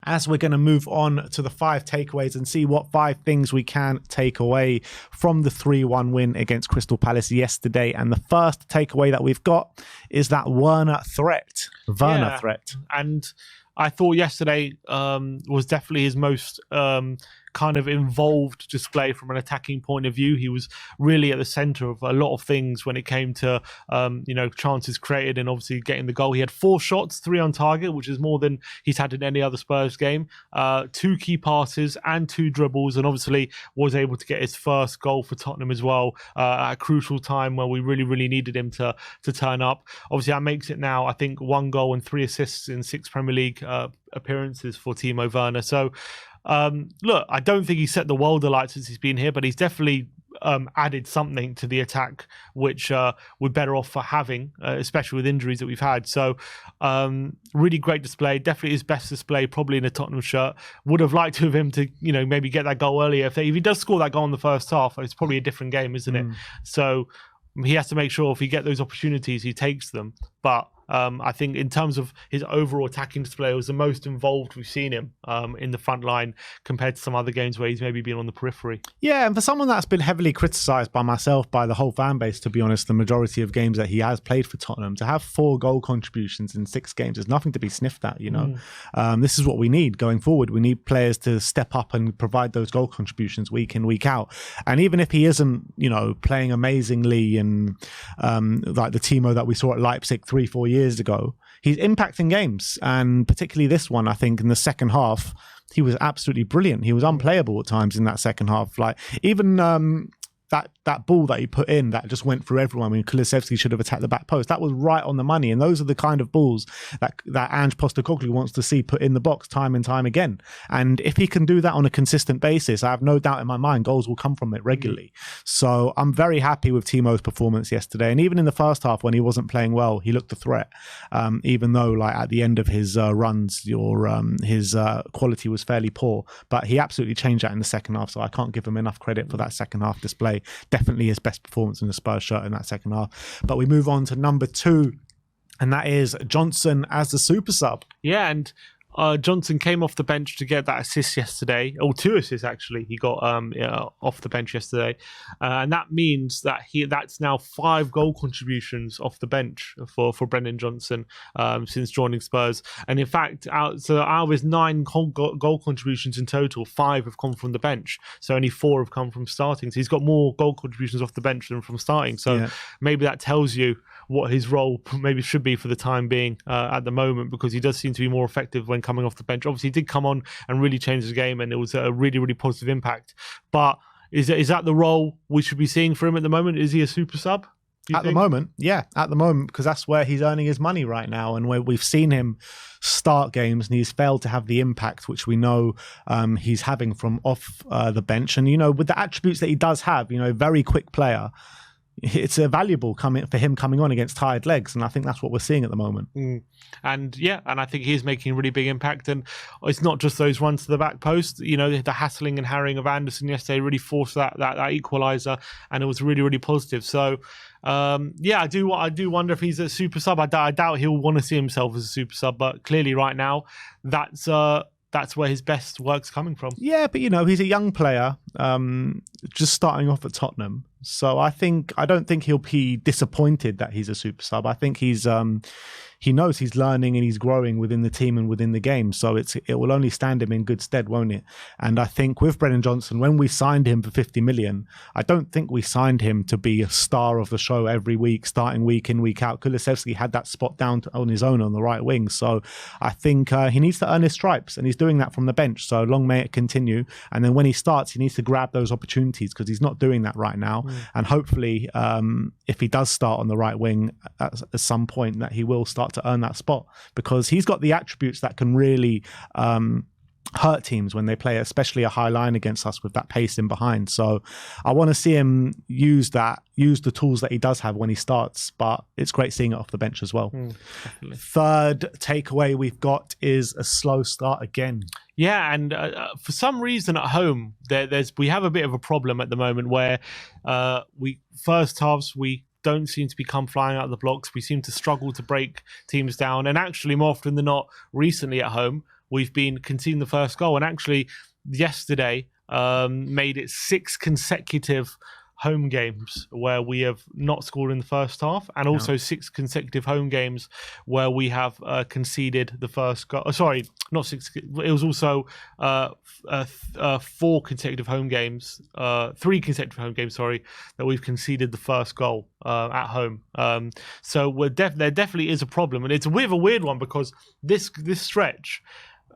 as we're going to move on to the 5 takeaways and see what 5 things we can take away from the 3-1 win against Crystal Palace yesterday. And the first takeaway that we've got is that Waner Threat. Threat. And I thought yesterday was definitely his most kind of involved display from an attacking point of view. He was really at the center of a lot of things when it came to chances created and obviously getting the goal. He had 4 shots, 3 on target, which is more than he's had in any other Spurs game. 2 key passes and 2 dribbles, and obviously was able to get his first goal for Tottenham as well at a crucial time where we really needed him to turn up. Obviously that makes it now, I think, 1 goal and 3 assists in 6 Premier League appearances for Timo Werner. So look, I don't think he's set the world alight since he's been here, but he's definitely added something to the attack, which we're better off for having, especially with injuries that we've had. So really great display, definitely his best display, probably in a Tottenham shirt. Would have liked to have him to, maybe get that goal earlier. If he does score that goal in the first half, it's probably a different game, isn't it? So he has to make sure if he get those opportunities, he takes them. But I think in terms of his overall attacking display, it was the most involved we've seen him in the front line compared to some other games where he's maybe been on the periphery. Yeah, and for someone that's been heavily criticised by myself, by the whole fan base, to be honest, the majority of games that he has played for Tottenham, to have 4 goal contributions in 6 games is nothing to be sniffed at, This is what we need going forward. We need players to step up and provide those goal contributions week in, week out. And even if he isn't, playing amazingly and like the Timo that we saw at Leipzig 3-4 years ago, he's impacting games, and particularly this one, I think in the second half he was absolutely brilliant. He was unplayable at times in that second half. Like even that ball that he put in that just went through everyone. I mean, Kulusevski should have attacked the back post. That was right on the money, and those are the kind of balls that Ange Postecoglou wants to see put in the box time and time again. And if he can do that on a consistent basis, I have no doubt in my mind goals will come from it regularly. So I'm very happy with Timo's performance yesterday, and even in the first half when he wasn't playing well, he looked a threat. Even though like at the end of his runs, his quality was fairly poor, but he absolutely changed that in the second half. So I can't give him enough credit for that second half display. Definitely his best performance in the Spurs shirt in that second half. But we move on to number 2, and that is Johnson as the super sub. Yeah, and Johnson came off the bench to get that assist yesterday, or 2 assists actually. He got off the bench yesterday, and that means that that's now 5 goal contributions off the bench for Brennan Johnson since joining Spurs. And in fact, out of his 9 goal contributions in total, 5 have come from the bench. So only 4 have come from starting. So he's got more goal contributions off the bench than from starting. So maybe that tells you what his role maybe should be for the time being at the moment, because he does seem to be more effective when coming off the bench. Obviously, he did come on and really change the game, and it was a really positive impact. But is that the role we should be seeing for him at the moment? Is he a super sub? At the moment, yeah, at the moment, because that's where he's earning his money right now, and where we've seen him start games and he's failed to have the impact which we know he's having from off the bench. And with the attributes that he does have, very quick player, it's a valuable for him coming on against tired legs, and I think that's what we're seeing at the moment. And I think he's making a really big impact. And it's not just those runs to the back post. The hassling and harrying of Anderson yesterday really forced that equaliser, and it was really positive. So I do wonder if he's a super sub. I doubt he'll want to see himself as a super sub, but clearly right now that's where his best work's coming from. Yeah, but he's a young player, just starting off at Tottenham. So I don't think he'll be disappointed that he's a super sub. I think he knows he's learning and he's growing within the team and within the game. So it will only stand him in good stead, won't it? And I think with Brennan Johnson, when we signed him for 50 million, I don't think we signed him to be a star of the show every week, starting week in, week out. Kulusevski had that spot down on his own on the right wing. So I think he needs to earn his stripes, and he's doing that from the bench. So long may it continue. And then when he starts, he needs to grab those opportunities, because he's not doing that right now. And hopefully, if he does start on the right wing at some point, that he will start to earn that spot, because he's got the attributes that can really hurt teams when they play, especially a high line against us with that pace in behind. So I want to see him use the tools that he does have when he starts, but it's great seeing it off the bench as well. Third takeaway we've got is a slow start again. Yeah, and for some reason at home, we have a bit of a problem at the moment where first halves we don't seem to come flying out of the blocks. We seem to struggle to break teams down, and actually more often than not, recently at home, we've been conceding the first goal. And actually, yesterday made it 6 consecutive home games where we have not scored in the first half, and also 6 consecutive home games where we have conceded the first goal. Sorry, not 6. It was also 4 consecutive home games, 3 consecutive home games, sorry, that we've conceded the first goal at home. So there definitely is a problem, and it's a bit of a weird one because this stretch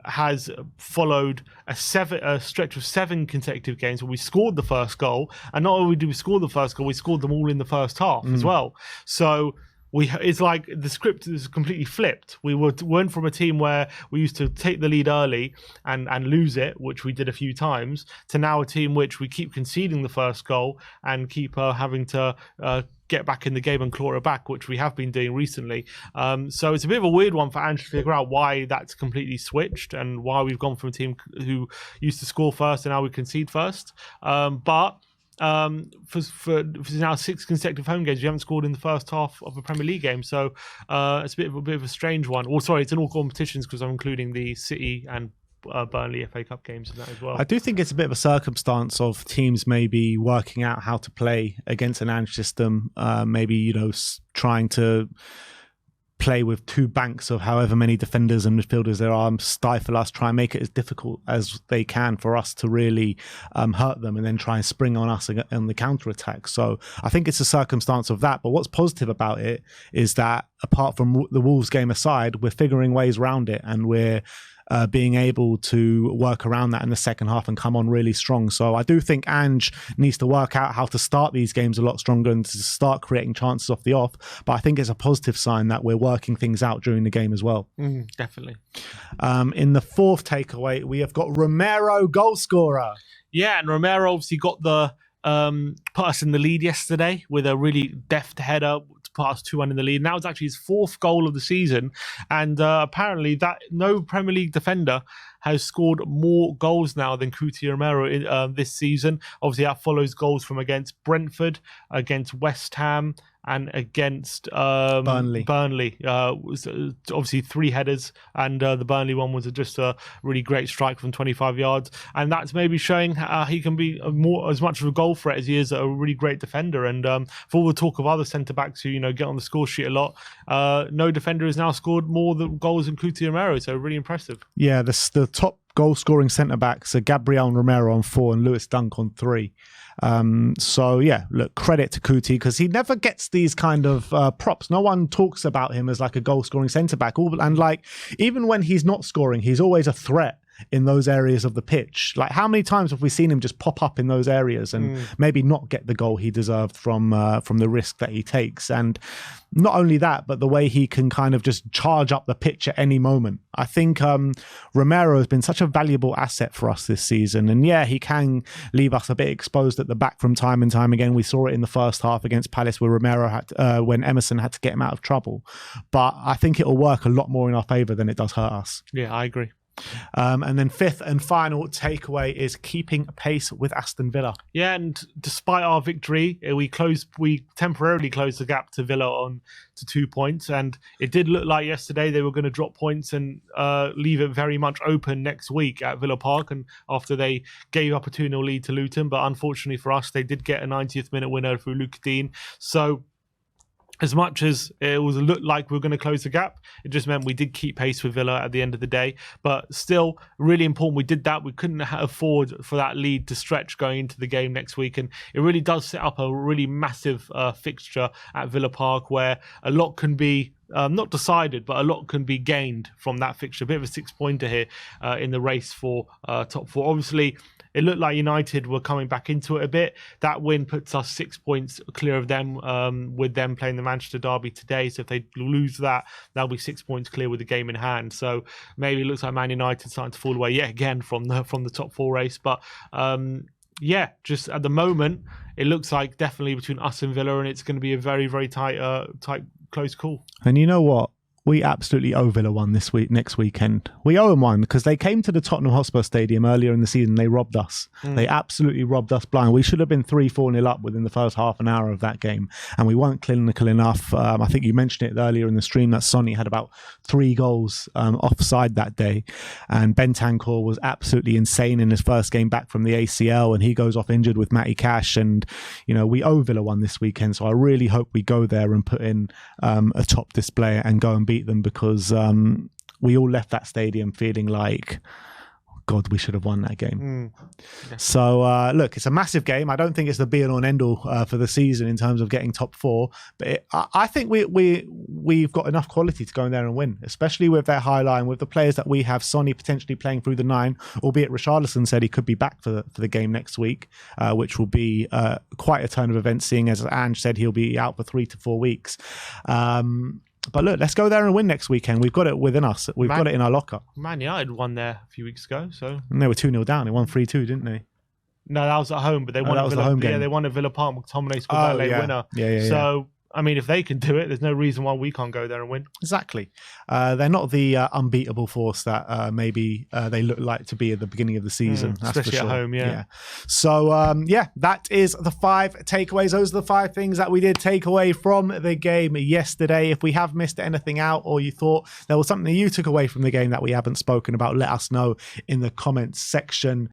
has followed a stretch of 7 consecutive games where we scored the first goal, and not only did we score the first goal, we scored them all in the first half as well. So it's like the script is completely flipped. We went from a team where we used to take the lead early and lose it, which we did a few times, to now a team which we keep conceding the first goal and keep having to get back in the game and claw it back, which we have been doing recently. So it's a bit of a weird one for Ange to figure out why that's completely switched and why we've gone from a team who used to score first and now we concede first. But for now 6 consecutive home games, we haven't scored in the first half of a Premier League game. So it's a bit of a strange one. Well, sorry, it's in all competitions because I'm including the City and Burnley FA Cup games in that as well. I do think it's a bit of a circumstance of teams maybe working out how to play against an Ange system, maybe, trying to play with 2 banks of however many defenders and midfielders there are, stifle us, try and make it as difficult as they can for us to really hurt them, and then try and spring on us on the counter-attack. So I think it's a circumstance of that. But what's positive about it is that apart from the Wolves game aside, we're figuring ways around it, and we're being able to work around that in the second half and come on really strong. So I do think Ange needs to work out how to start these games a lot stronger and to start creating chances off the off. But I think it's a positive sign that we're working things out during the game as well. Definitely. In the 4th takeaway, we have got Romero, goal scorer. Yeah, and Romero obviously got the put us in the lead yesterday with a really deft header to put us 2-1 in the lead. And that was actually his 4th goal of the season. And apparently that no Premier League defender has scored more goals now than Cuti Romero this season. Obviously that follows goals from against Brentford, against West Ham, and against Burnley. Was obviously 3 headers, and the Burnley one was just a really great strike from 25 yards. And that's maybe showing he can be as much of a goal threat as he is a really great defender. And for all the talk of other centre-backs who get on the score sheet a lot, no defender has now scored more goals than Cuti Romero, so really impressive. Yeah, the top goal-scoring centre-backs are Gabriel Romero on 4 and Lewis Dunk on 3. So yeah, look, credit to Cuti because he never gets these kind of props. No one talks about him as like a goal-scoring centre-back. And like, even when he's not scoring, he's always a threat in those areas of the pitch. Like, how many times have we seen him just pop up in those areas and maybe not get the goal he deserved from the risk that he takes? And not only that, but the way he can kind of just charge up the pitch at any moment. I think Romero has been such a valuable asset for us this season. And yeah, he can leave us a bit exposed at the back from time and time again. We saw it in the first half against Palace where when Emerson had to get him out of trouble. But I think it'll work a lot more in our favour than it does hurt us. Yeah, I agree. And then 5th and final takeaway is keeping pace with Aston Villa. Yeah, and despite our victory, we temporarily closed the gap to Villa on to 2 points, and it did look like yesterday they were going to drop points and leave it very much open next week at Villa Park, and after they gave up a 2-0 lead to Luton. But unfortunately for us, they did get a 90th minute winner through Luke Dean. So as much as it looked like we were going to close the gap, it just meant we did keep pace with Villa at the end of the day. But still, really important we did that. We couldn't afford for that lead to stretch going into the game next week. And it really does set up a really massive fixture at Villa Park where a lot can be not decided, but a lot can be gained from that fixture. A bit of a 6-pointer here in the race for top 4. Obviously, it looked like United were coming back into it a bit. That win puts us 6 points clear of them, with them playing the Manchester derby today. So if they lose that, they'll be 6 points clear with the game in hand. So maybe it looks like Man United starting to fall away yet again from the top 4 race. But yeah, just at the moment, it looks like definitely between us and Villa, and it's going to be a very, very tight, close call. And you know what? We absolutely owe Villa one next weekend. We owe them one because they came to the Tottenham Hotspur Stadium earlier in the season. They robbed us. They absolutely robbed us blind. We should have been 3-4-0 up within the first half an hour of that game, and we weren't clinical enough. I think you mentioned it earlier in the stream that Sonny had about 3 goals offside that day, and Bentancur was absolutely insane in his first game back from the ACL, and he goes off injured with Matty Cash. And we owe Villa one this weekend, so I really hope we go there and put in a top display and go and beat them, because we all left that stadium feeling like, God, we should have won that game. Yeah. So look, it's a massive game. I don't think it's the be all and end all for the season in terms of getting top 4, but I think we've got enough quality to go in there and win, especially with their high line, with the players that we have. Sonny potentially playing through the 9, albeit Richarlison said he could be back for the game next week, which will be quite a turn of events, seeing as Ange said he'll be out for 3 to 4 weeks. But look, let's go there and win next weekend. We've got it within us. We've got it in our locker. Man United won there a few weeks ago, and they were 2-0 down. They won 3-2, didn't they? No, that was at home, but they won. That was the home game. Yeah, they won at Villa Park. McTominay scored that late winner. Yeah. So, I mean, if they can do it, there's no reason why we can't go there and win. Exactly. They're not the unbeatable force that maybe they look like to be at the beginning of the season. That's especially for sure. At home, yeah. So, that is the 5 takeaways. Those are the 5 things that we did take away from the game yesterday. If we have missed anything out, or you thought there was something you took away from the game that we haven't spoken about, let us know in the comments section.